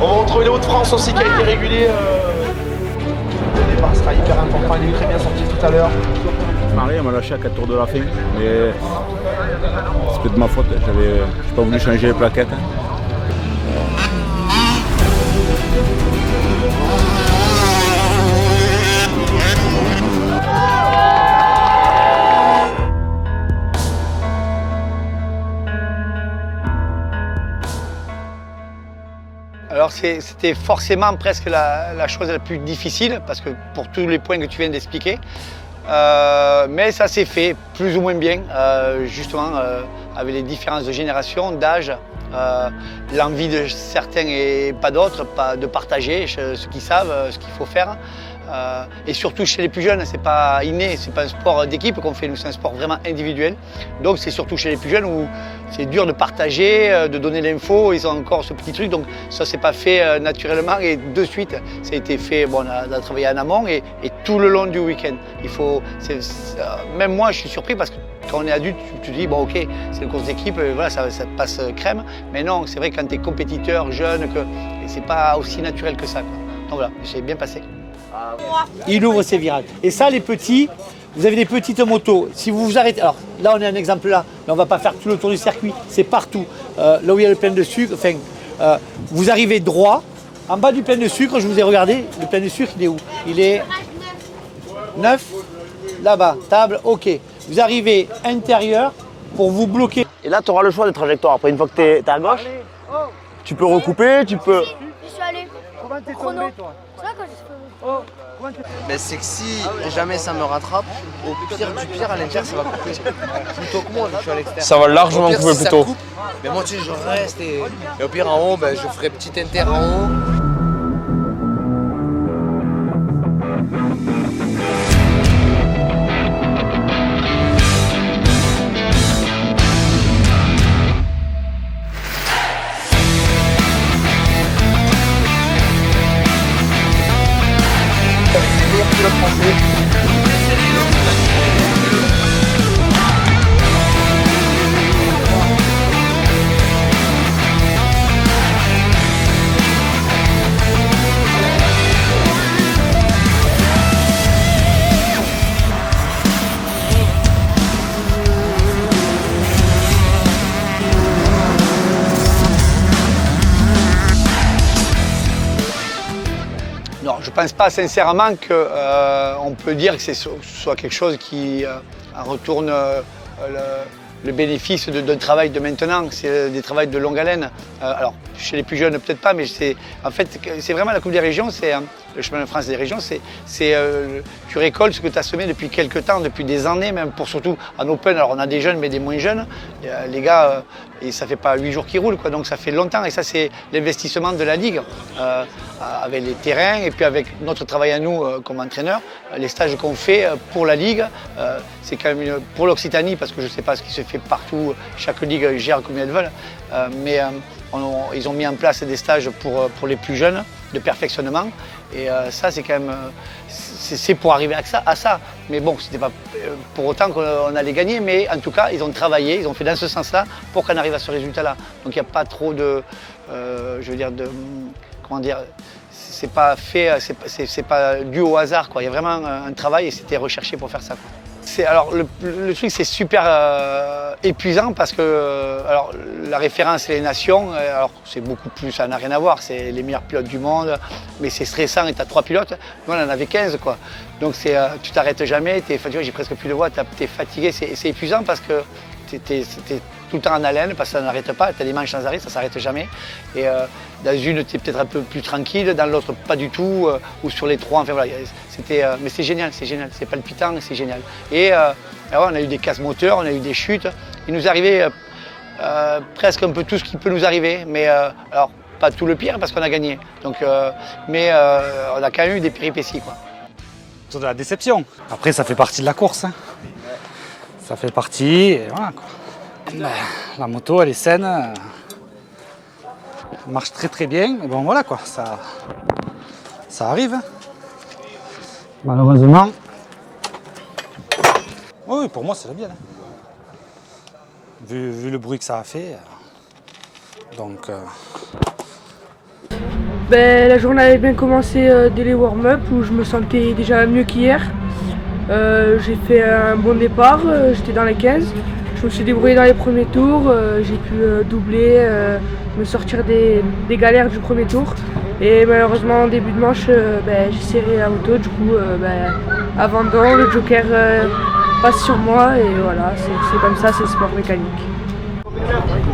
On va retrouver les Hauts-de-France aussi qui a été régulier. Le départ sera hyper important, il est très bien sorti tout à l'heure. Marie m'a lâché à 4 tours de la fin, mais c'est de ma faute, j'ai pas voulu changer les plaquettes. Alors c'était forcément presque la chose la plus difficile, parce que pour tous les points que tu viens d'expliquer. Mais ça s'est fait plus ou moins bien, justement avec les différences de génération, d'âge, l'envie de certains et pas d'autres, de partager ce qu'ils savent, ce qu'il faut faire. Et surtout chez les plus jeunes, c'est pas inné, c'est pas un sport d'équipe qu'on fait, nous c'est un sport vraiment individuel. Donc c'est surtout chez les plus jeunes où c'est dur de partager, de donner l'info, ils ont encore ce petit truc, donc ça c'est pas fait naturellement et de suite ça a été fait, bon, on a travaillé en amont et tout le long du week-end. Même moi je suis surpris parce que quand on est adulte, tu te dis bon ok, c'est une course d'équipe, voilà, ça passe crème, mais non, c'est vrai que quand tu es compétiteur, jeune, que c'est pas aussi naturel que ça, quoi. Donc voilà, c'est bien passé. Il ouvre ses virages. Et ça, les petits, vous avez des petites motos. Si vous vous arrêtez, alors là, on a un exemple là, mais on ne va pas faire tout le tour du circuit. C'est partout. Là où il y a le plein de sucre, enfin, vous arrivez droit. En bas du plein de sucre, je vous ai regardé, le plein de sucre, il est où? Il est 9, là-bas, table, ok. Vous arrivez intérieur pour vous bloquer. Et là, tu auras le choix des trajectoires. Après, une fois que tu es à gauche, tu peux recouper, tu peux... Je suis allé. Comment t'es Chrono. tombé toi? C'est là quand j'ai fait. Mais c'est que si jamais ça me rattrape, au pire du pire à l'intérieur ça va couper. Plutôt que moi, je suis à l'extérieur. Ça va largement Au pire, couper si ça plutôt. coupe, mais moi tu sais, je reste et au pire en haut, ben, je ferai petit inter en haut. Non, je ne pense pas sincèrement qu'on peut dire que ce soit quelque chose qui retourne le bénéfice d'un travail de maintenant. C'est des travails de longue haleine. Alors, chez les plus jeunes, peut-être pas, mais en fait, c'est vraiment la Coupe des régions, c'est le chemin de France des régions, tu récoltes ce que tu as semé depuis quelques temps, depuis des années, même pour surtout en open. Alors, on a des jeunes, mais des moins jeunes. Les gars, et ça fait pas 8 jours qu'ils roulent, quoi, donc ça fait longtemps. Et ça, c'est l'investissement de la Ligue, avec les terrains et puis avec notre travail à nous comme entraîneurs, les stages qu'on fait pour la Ligue. C'est quand même pour l'Occitanie, parce que je ne sais pas ce qui se fait partout, chaque Ligue gère comme elles veulent, mais ils ont mis en place des stages pour les plus jeunes, de perfectionnement. Et ça, c'est quand même c'est pour arriver à ça. Mais bon, c'était pas pour autant qu'on allait gagner, mais en tout cas, ils ont travaillé, ils ont fait dans ce sens-là pour qu'on arrive à ce résultat-là. Donc il n'y a pas trop de, je veux dire, comment dire, c'est pas fait, c'est pas dû au hasard, quoi. Il y a vraiment un travail et c'était recherché pour faire ça, quoi. Alors le truc c'est super épuisant parce que alors, la référence c'est les nations, alors c'est beaucoup plus, ça n'a rien à voir, c'est les meilleurs pilotes du monde, mais c'est stressant et tu as 3 pilotes, nous on en avait 15 quoi. Donc tu t'arrêtes jamais, j'ai presque plus de voix, tu es fatigué, c'est épuisant parce que c'était tout le temps en haleine parce que ça n'arrête pas, tu as des manches sans arrêt, ça ne s'arrête jamais. Et dans une, tu es peut-être un peu plus tranquille, dans l'autre, pas du tout, ou sur les 3, enfin voilà. Mais c'est génial, c'est palpitant, c'est génial. Et alors, on a eu des casses moteurs, on a eu des chutes. Il nous arrivait presque un peu tout ce qui peut nous arriver, mais alors pas tout le pire parce qu'on a gagné. Donc, mais on a quand même eu des péripéties, quoi. Sur de la déception. Après, ça fait partie de la course. Hein. Ça fait partie, et voilà quoi. La moto, elle est saine, elle marche très très bien, et bon voilà quoi, ça arrive. Malheureusement, oui pour moi c'est la bien. Hein. Vu le bruit que ça a fait, donc. La journée avait bien commencé dès les warm-up où je me sentais déjà mieux qu'hier. J'ai fait un bon départ, j'étais dans les 15. Je me suis débrouillé dans les premiers tours, j'ai pu doubler, me sortir des galères du premier tour. Et malheureusement en début de manche, j'ai serré la moto, du coup abandon, le joker passe sur moi et voilà, c'est comme ça, c'est le sport mécanique.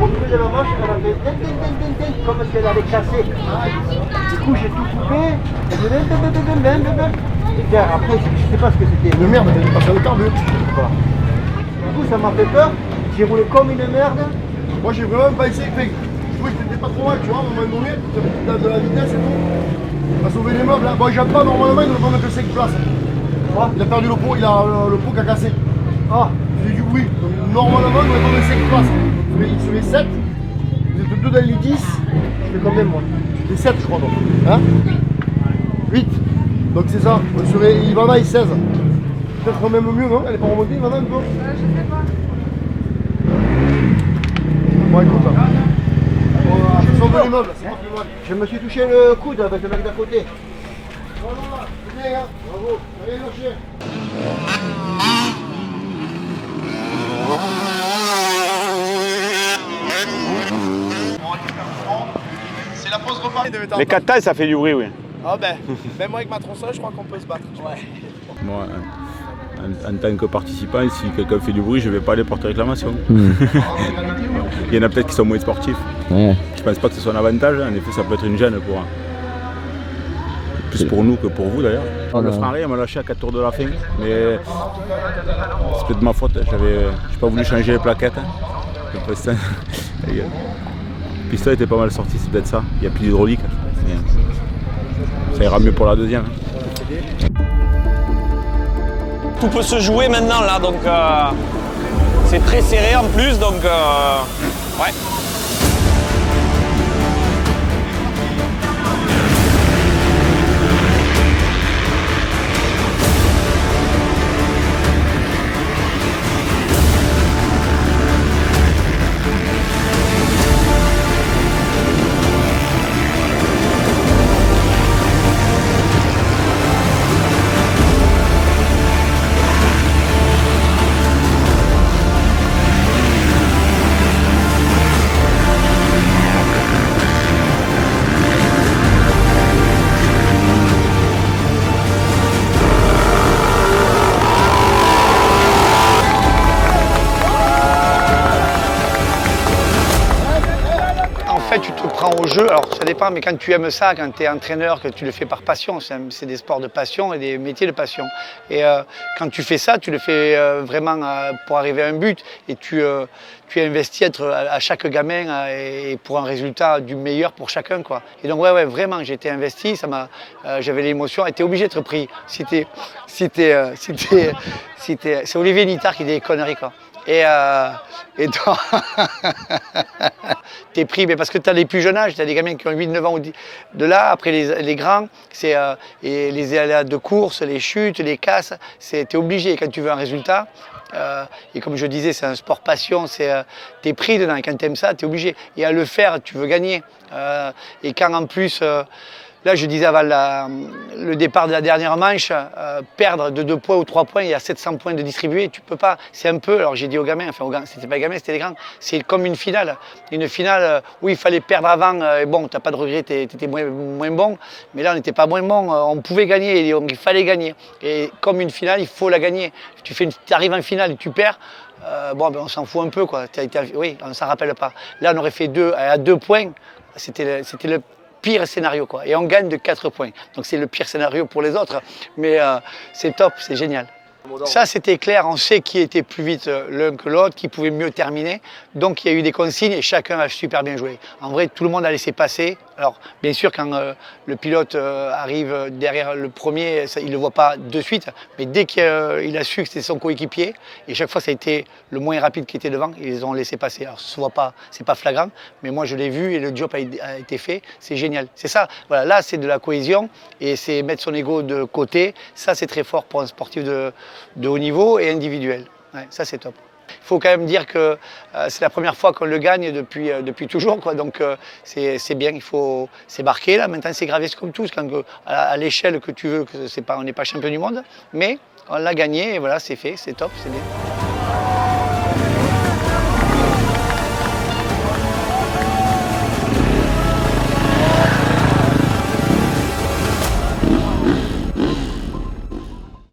Au milieu de la manche, elle a fait comme si elle allait casser. Du coup, j'ai tout coupé. Et puis après, je sais pas ce que c'était. Une merde, elle est passée au carbu. Voilà. Du coup, ça m'a fait peur. J'ai roulé comme une merde. Moi, j'ai vraiment pas essayé. Je trouvais que t'étais pas trop mal, tu vois, à un moment donné, tu as de la vitesse et tout. On a sauvé les meubles. Là. Bon, j'aime pas, normalement, il ne doit pas mettre 5 places. Il a perdu le pot, il a le pot qui a cassé. Ah, il fait du bruit. Donc, normalement, il doit mettre 5 places. Sur les 7, vous êtes 2 dans les 10. je fais combien moi? Les 7, je crois, donc. Hein 8. Donc, c'est ça. Ivana est 16. Peut-être même mieux, non? Elle est pas remontée, Ivana, un peu? Je sais pas. Bon, écoute. Je sauve les meubles, c'est pas plus mal. Je me suis touché le coude avec le mec d'à côté. Voilà, c'est bien, hein. Bravo. Allez, lâchez. C'est la pause repas. Les 4 tailles, ça fait du bruit, oui. Ah même moi avec ma tronçonneuse, je crois qu'on peut se battre. Ouais. Moi, en tant que participant, si quelqu'un fait du bruit, je ne vais pas aller porter réclamation. Il y en a peut-être qui sont moins sportifs. Ouais. Je ne pense pas que ce soit un avantage. En effet, ça peut être une gêne plus pour nous que pour vous d'ailleurs. Le Franré m'a lâché à 4 tours de la fin, mais c'est peut-être de ma faute. Je n'ai pas voulu changer les plaquettes. Le piston était pas mal sorti, c'est peut-être ça. Il n'y a plus d'hydraulique. Ça ira mieux pour la deuxième. Tout peut se jouer maintenant là, donc c'est très serré en plus, donc ouais. Tu te prends au jeu, alors ça dépend, mais quand tu aimes ça, quand tu es entraîneur, que tu le fais par passion, c'est des sports de passion et des métiers de passion. Et quand tu fais ça, tu le fais vraiment pour arriver à un but et tu investis à chaque gamin et pour un résultat du meilleur pour chacun, quoi. Et donc ouais vraiment, j'étais investi, j'avais l'émotion, j'étais obligé d'être pris. C'est Olivier Nittard qui dit des conneries, quoi. Et donc, t'es pris, mais parce que tu as les plus jeunes âges, tu as des gamins qui ont 8-9 ans de là, après les grands, c'est les aléas de course, les chutes, les casses, t'es obligé quand tu veux un résultat. Et comme je disais, c'est un sport passion, t'es pris dedans, et quand tu aimes ça, t'es obligé. Et à le faire, tu veux gagner. Et quand en plus, là je disais avant le départ de la dernière manche, perdre de 2 points ou 3 points, il y a 700 points de distribuer, tu peux pas, c'est un peu, alors j'ai dit aux gamins, c'était pas les gamins, c'était les grands, c'est comme une finale où il fallait perdre avant, et bon, t'as pas de regret, t'étais moins bon, mais là on n'était pas moins bon, on pouvait gagner, et donc il fallait gagner, et comme une finale, il faut la gagner, tu arrives en finale et tu perds, on s'en fout un peu, quoi. Oui, on s'en rappelle pas, là on aurait fait à 2 points, c'était le pire scénario, quoi. Et on gagne de 4 points. Donc c'est le pire scénario pour les autres, mais c'est top, c'est génial. Ça c'était clair, on sait qui était plus vite l'un que l'autre, qui pouvait mieux terminer. Donc il y a eu des consignes et chacun a super bien joué. En vrai, tout le monde a laissé passer. Alors bien sûr, quand le pilote arrive derrière le premier, il ne le voit pas de suite, mais dès qu'il a su que c'était son coéquipier, et chaque fois ça a été le moins rapide qui était devant, ils les ont laissé passer. Alors ça se voit pas, c'est pas flagrant, mais moi je l'ai vu et le job a été fait, c'est génial. C'est ça, voilà, là c'est de la cohésion et c'est mettre son ego de côté, ça c'est très fort pour un sportif de haut niveau et individuel. Ouais, ça c'est top. Il faut quand même dire que c'est la première fois qu'on le gagne depuis toujours, quoi. Donc c'est bien, c'est marqué là. Maintenant c'est gravé comme tout, quand à l'échelle que tu veux, on n'est pas champion du monde, mais on l'a gagné et voilà, c'est fait, c'est top, c'est bien.